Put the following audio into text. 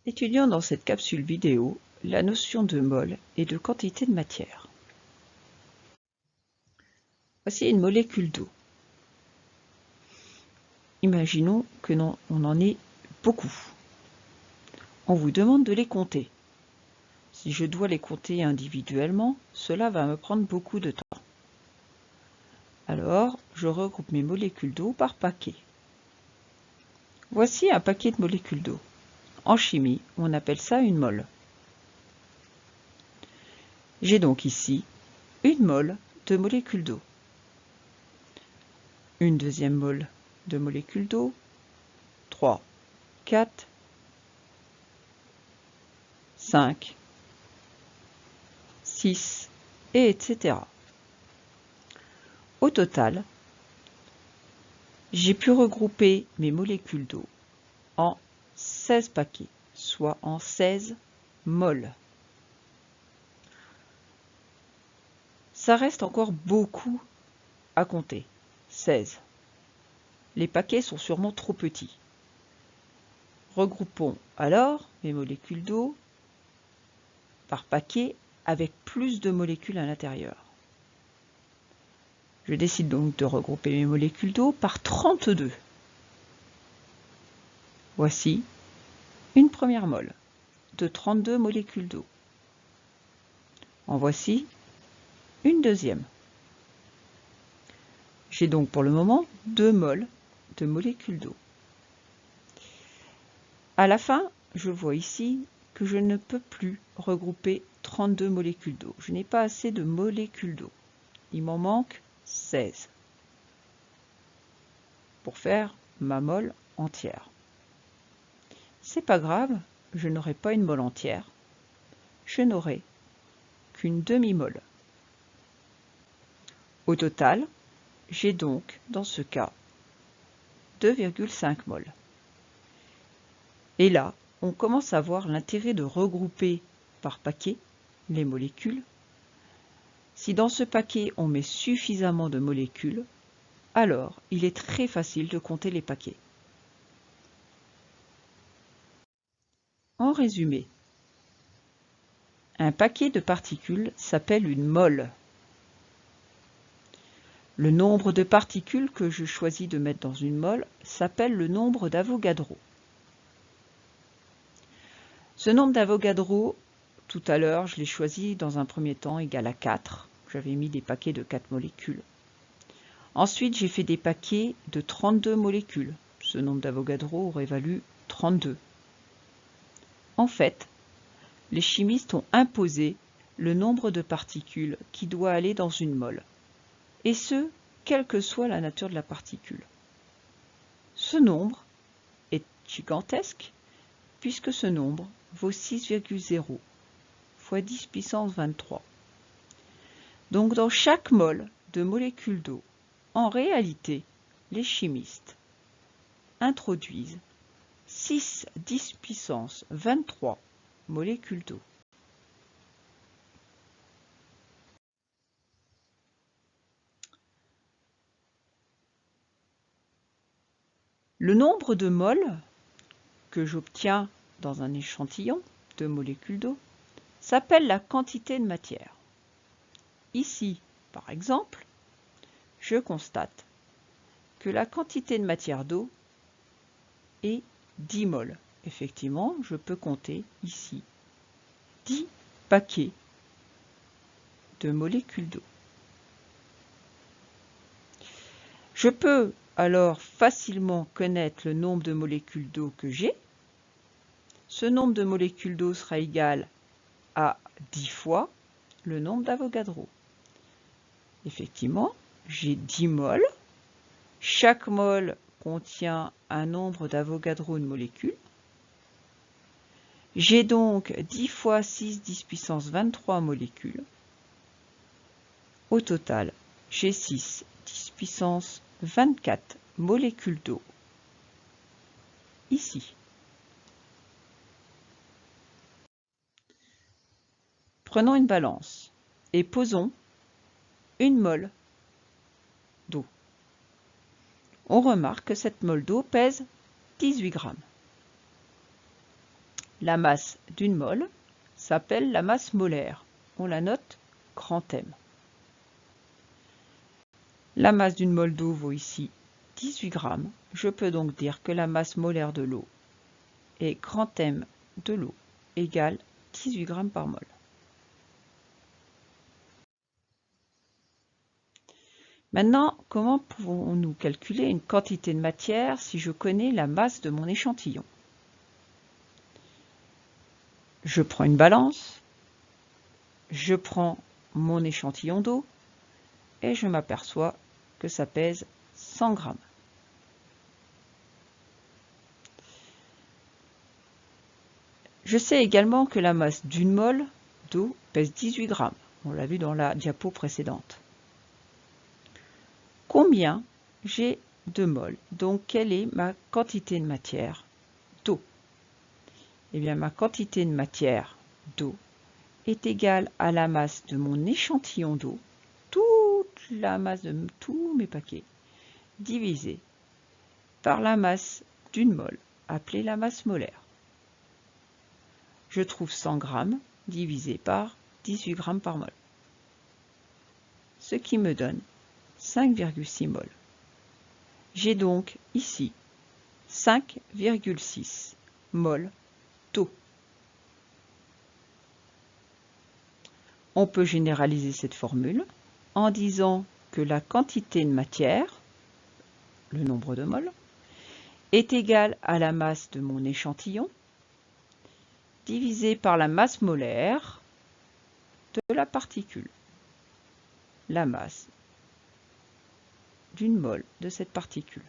Étudions dans cette capsule vidéo la notion de mol et de quantité de matière. Voici une molécule d'eau. Imaginons que on en ait beaucoup. On vous demande de les compter. Si je dois les compter individuellement, cela va me prendre beaucoup de temps. Alors, je regroupe mes molécules d'eau par paquet. Voici un paquet de molécules d'eau. En chimie, on appelle ça une mole. J'ai donc ici une mole de molécules d'eau, une deuxième mole de molécules d'eau, 3, 4, 5, 6, et etc. Au total, j'ai pu regrouper mes molécules d'eau en 16 paquets, soit en 16 moles. Ça reste encore beaucoup à compter, 16. Les paquets sont sûrement trop petits. Regroupons alors mes molécules d'eau par paquet avec plus de molécules à l'intérieur. Je décide donc de regrouper mes molécules d'eau par 32. Voici une première mole de 32 molécules d'eau. En voici une deuxième. J'ai donc pour le moment 2 moles de molécules d'eau. À la fin, je vois ici que je ne peux plus regrouper 32 molécules d'eau. Je n'ai pas assez de molécules d'eau. Il m'en manque 16 pour faire ma mole entière. C'est pas grave, je n'aurai pas une mole entière. Je n'aurai qu'une demi-mole. Au total, j'ai donc, dans ce cas, 2,5 moles. Et là, on commence à voir l'intérêt de regrouper par paquet les molécules. Si dans ce paquet on met suffisamment de molécules, alors il est très facile de compter les paquets. En résumé, un paquet de particules s'appelle une mole. Le nombre de particules que je choisis de mettre dans une mole s'appelle le nombre d'Avogadro. Ce nombre d'Avogadro, tout à l'heure, je l'ai choisi dans un premier temps égal à 4. J'avais mis des paquets de 4 molécules. Ensuite, j'ai fait des paquets de 32 molécules. Ce nombre d'Avogadro aurait valu 32. En fait, les chimistes ont imposé le nombre de particules qui doit aller dans une mole, et ce, quelle que soit la nature de la particule. Ce nombre est gigantesque, puisque ce nombre vaut 6,0 fois 10 puissance 23. Donc dans chaque mole de molécules d'eau, en réalité, les chimistes introduisent 6 10 puissance 23 molécules d'eau. Le nombre de moles que j'obtiens dans un échantillon de molécules d'eau s'appelle la quantité de matière. Ici, par exemple, je constate que la quantité de matière d'eau est 10 moles. Effectivement, je peux compter ici 10 paquets de molécules d'eau. Je peux alors facilement connaître le nombre de molécules d'eau que j'ai. Ce nombre de molécules d'eau sera égal à 10 fois le nombre d'Avogadro. Effectivement, j'ai 10 moles. Chaque mole contient un nombre d'Avogadro de molécules. J'ai donc 10 fois 6 10 puissance 23 molécules. Au total, j'ai 6 10 puissance 24 molécules d'eau ici. Prenons une balance et posons une mole d'eau. On remarque que cette mole d'eau pèse 18 grammes. la masse d'une mole s'appelle la masse molaire. On la note grand M. La masse d'une mole d'eau vaut ici 18 grammes. Je peux donc dire que la masse molaire de l'eau est grand M de l'eau égale 18 grammes par mol. Maintenant, comment pouvons-nous calculer une quantité de matière si je connais la masse de mon échantillon? Je prends une balance, je prends mon échantillon d'eau et je m'aperçois que ça pèse 100 grammes. Je sais également que la masse d'une mole d'eau pèse 18 grammes. On l'a vu dans la diapo précédente. Combien j'ai de moles? Donc, quelle est ma quantité de matière d'eau? Eh bien, ma quantité de matière d'eau est égale à la masse de mon échantillon d'eau, toute la masse de tous mes paquets, divisée par la masse d'une mole, appelée la masse molaire. Je trouve 100 grammes divisé par 18 grammes par mol, ce qui me donne 5,6 mol. J'ai donc ici 5,6 mol d'eau. On peut généraliser cette formule en disant que la quantité de matière, le nombre de moles, est égale à la masse de mon échantillon divisé par la masse molaire de la particule, la masse d'une mole de cette particule.